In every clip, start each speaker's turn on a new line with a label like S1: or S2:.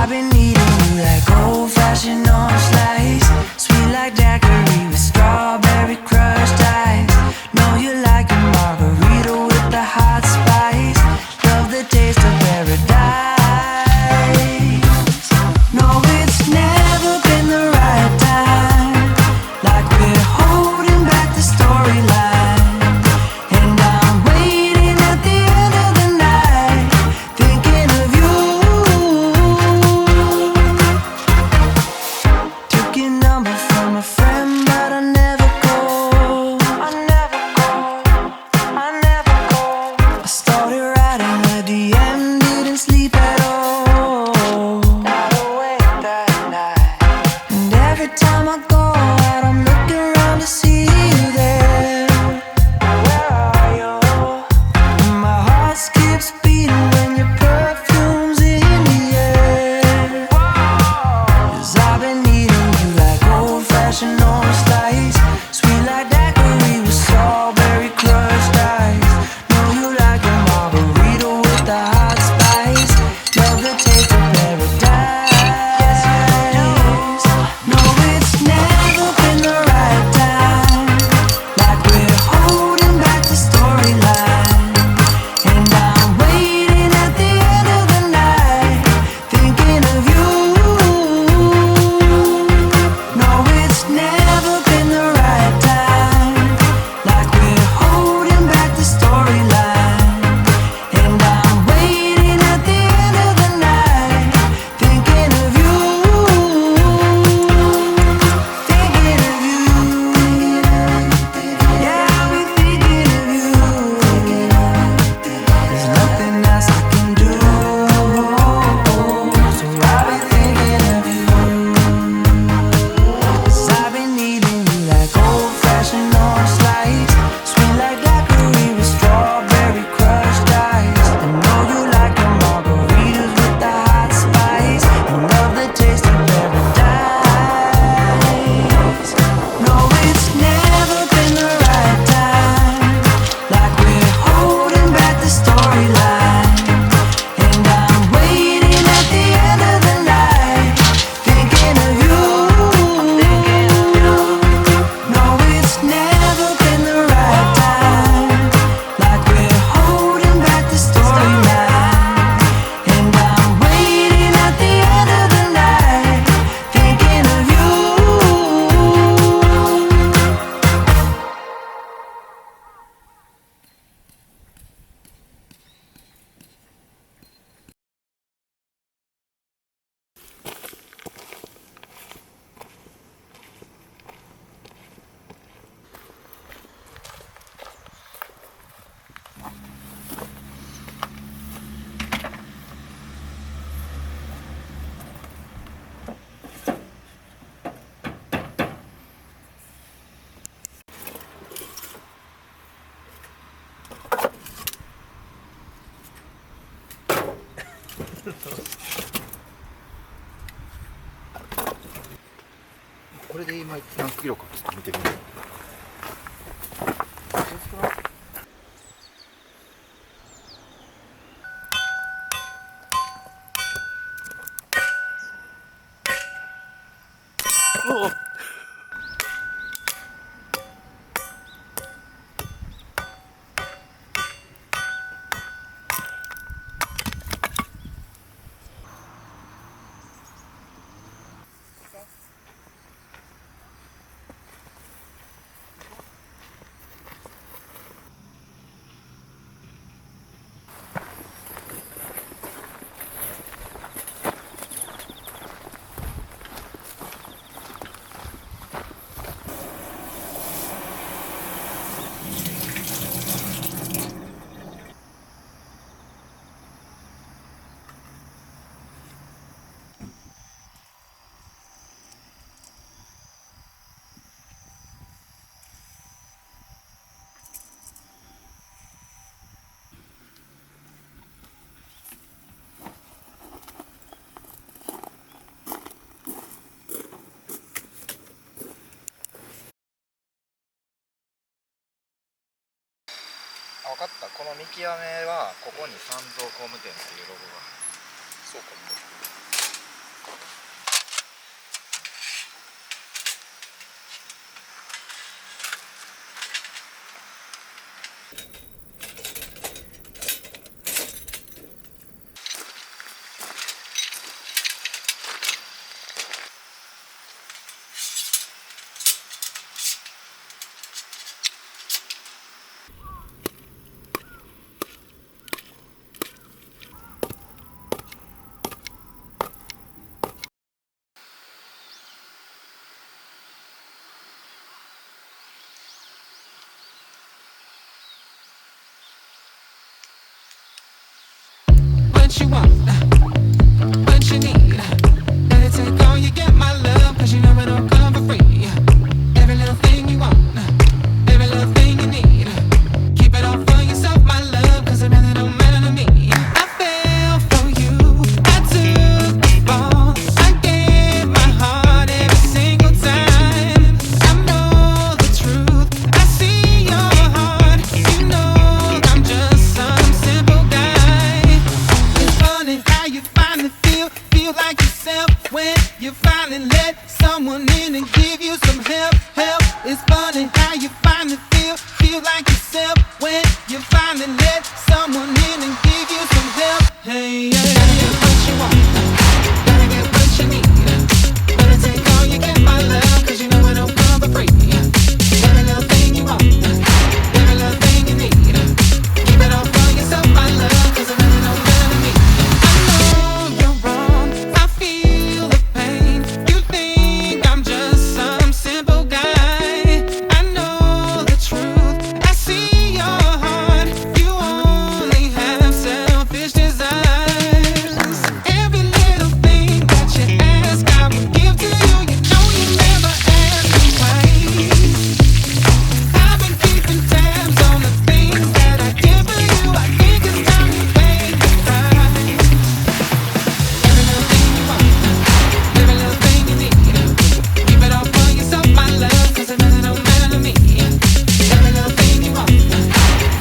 S1: I've been eating you like old-fashioned orange slice, sweet like daiquiri with strawberry crushed ice. Know you like a margarita with the hot spice. Love the taste of paradise. No, it's never been the right time, like we're holding back the storyline. And I'm waiting at the end of the night, thinking of you. Took your number from a friend, but I never called. I never called. I never called. I started writing a DM, didn't sleep at all. Not awake that night. And every time I go out, I'm looking around to see you there. Where are you? And my heart skips beating when your perfume's in the air. 'Cause I've been eating you like old-fashioned orange slice, sweet like daiquiri with strawberry crushed ice. Know you like a margarita with the hot spice. Love the taste of paradise. No, it's never been the right time, like we're holding back the storyline. And I'm waiting at the end of the night, thinking of you. No, it's never been the right time, like we're holding back the storyline. And I'm waiting at the end of the night, thinking of you. Thinking of you. Yeah, I'll be thinking of you. There's nothing else I can do, so I'll be thinking of you. 'Cause I've been eating you like old-fashioned orange slice, sweet like daiquiri with strawberry crushed ice. I know you like your margaritas with the hot spice, and love the taste of paradise. No, it's never been the right time, like we're holding back the storyline. And I'm waiting at the end of the night, thinking of you. No, it's never been the right time, like we're holding back the storyline. And I'm waiting at the end of the night, thinking of you.
S2: これで今何キロかちょっと見てみよう。おっ分かった。この見極めはここに三蔵工務店っていうロゴが。そうかも。
S1: want, what you need. Let it take all you get, my love, 'cause you know it don't come for free. Every little thing you want, every little thing you need. Keep it all for yourself, my love, 'cause it really don't matter to me. I fell for you, I took the fall, I gave my heart every single time. I know the truth, I see your heart. You know I'm just some simple guy. It's funny how you finally feel like yourself when you finally let someone in and give you some help. It's funny how you finally feel like yourself when you finally let someone in and give you some help. Hey, yeah. Gotta get what you want, gotta get what you need. Gotta take all you get, my love, 'cause you know it don't come for free. Every little thing you want, every little thing you need. Keep it all for yourself, my love, 'cause it really don't matter to me. I know you're wrong, I feel the pain. You think I'm just some simple guy. I know the truth, I see your heart. You only have selfish desires. Every little thing that you ask, I will give to you. You know you never ask me twice. I've been keeping tabs on the things that I give to you. I think it's time you pay the price. Every little thing you want, every little thing you need. Keep it all for yourself, my love, 'cause it really don't matter to me. Every little thing you want,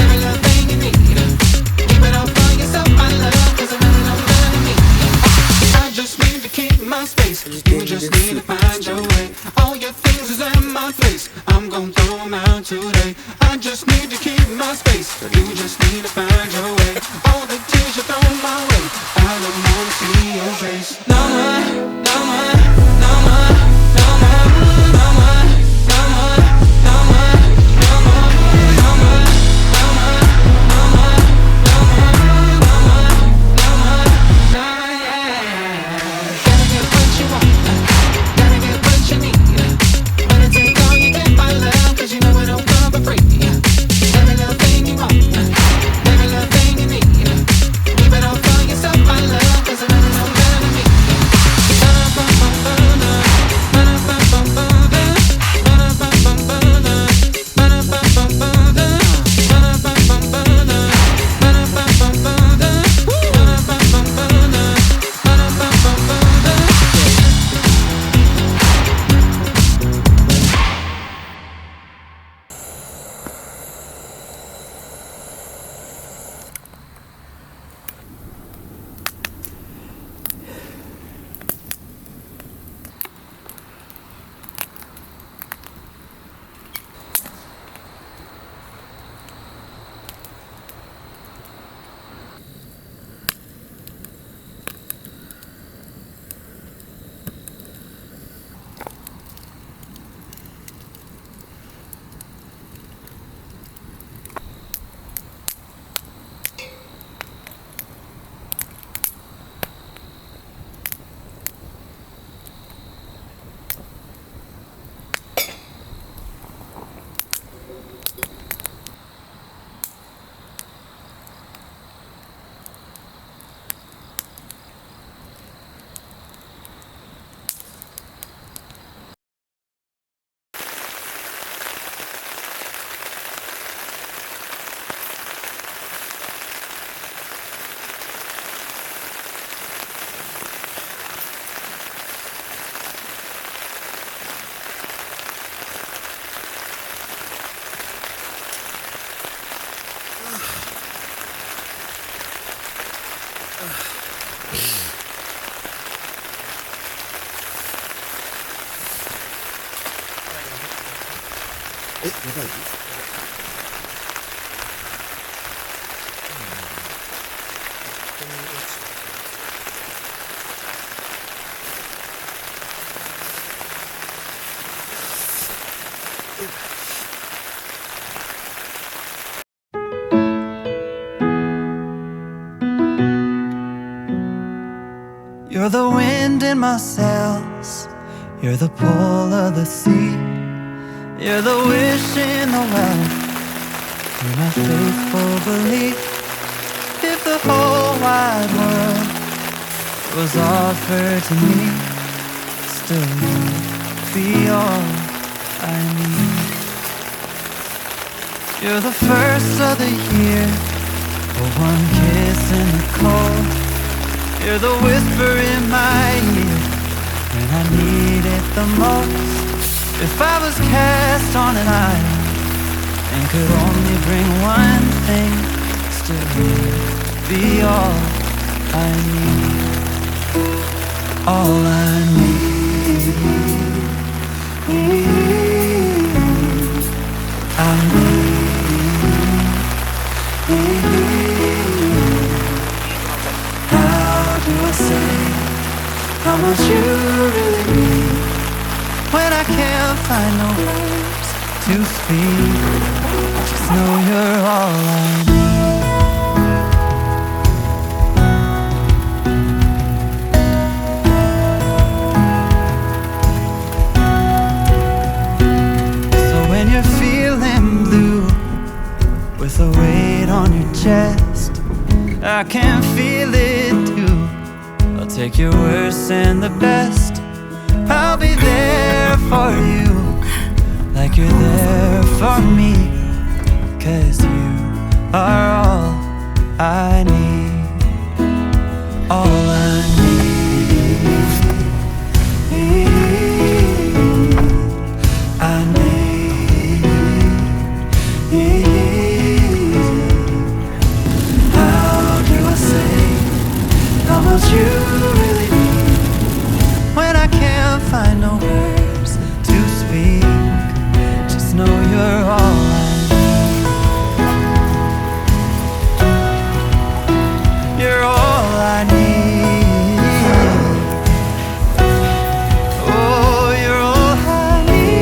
S1: every little thing you need. Keep it all for yourself, my love, 'cause it really don't matter to me. I just need to keep my space. You just need to find your way. All your things is at my place. I'm gonna throw them out today. I just need to keep my space. You just need to find your way. All the tears you throw my way, I don't wanna see your face. No more, no more, no more, no more, no more, no more, no more, no more, no more, no more, no more, no more, no more, no more, no, yeah. Gotta get what you want, gotta get what you need. Gotta take all you get, my love, 'cause you know it don't come for free. Every little thing you want, every little thing you need. Keep it all for yourself, my love, 'cause it really don't matter to me.
S2: やばい。
S1: You're the wind in my sails, you're the pull of the sea, you're the wish in the well, you're my faithful belief. If the whole wide world was offered to me, still you'd be all I need. You're the first of the year, for one kiss in the cold. You're the whisper in my ear when I need it the most. If I was cast on an island and could only bring one thing, still you'd be all I need. All I need. I need. How do I say how much you really mean when I can't find no words to speak? Just know you're all I need. So when you're feeling blue with a weight on your chest, I can feel it too. I'll take your worst and the best. I'll be there for you, like you're there for me, 'cause you are all I need. All I need. I need. How much you really mean when I can't find no words to speak? Just know you're all I need. You're all I need. Oh, you're all I need.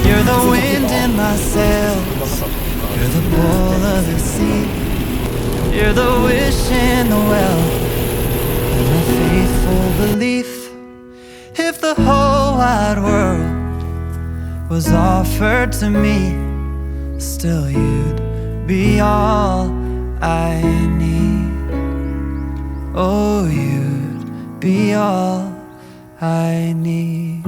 S1: You're the wind in my sails, you're the pull of the sea, you're the wish in the well, and my faithful belief. If the whole wide world was offered to me, still you'd be all I need. Oh, you'd be all I need.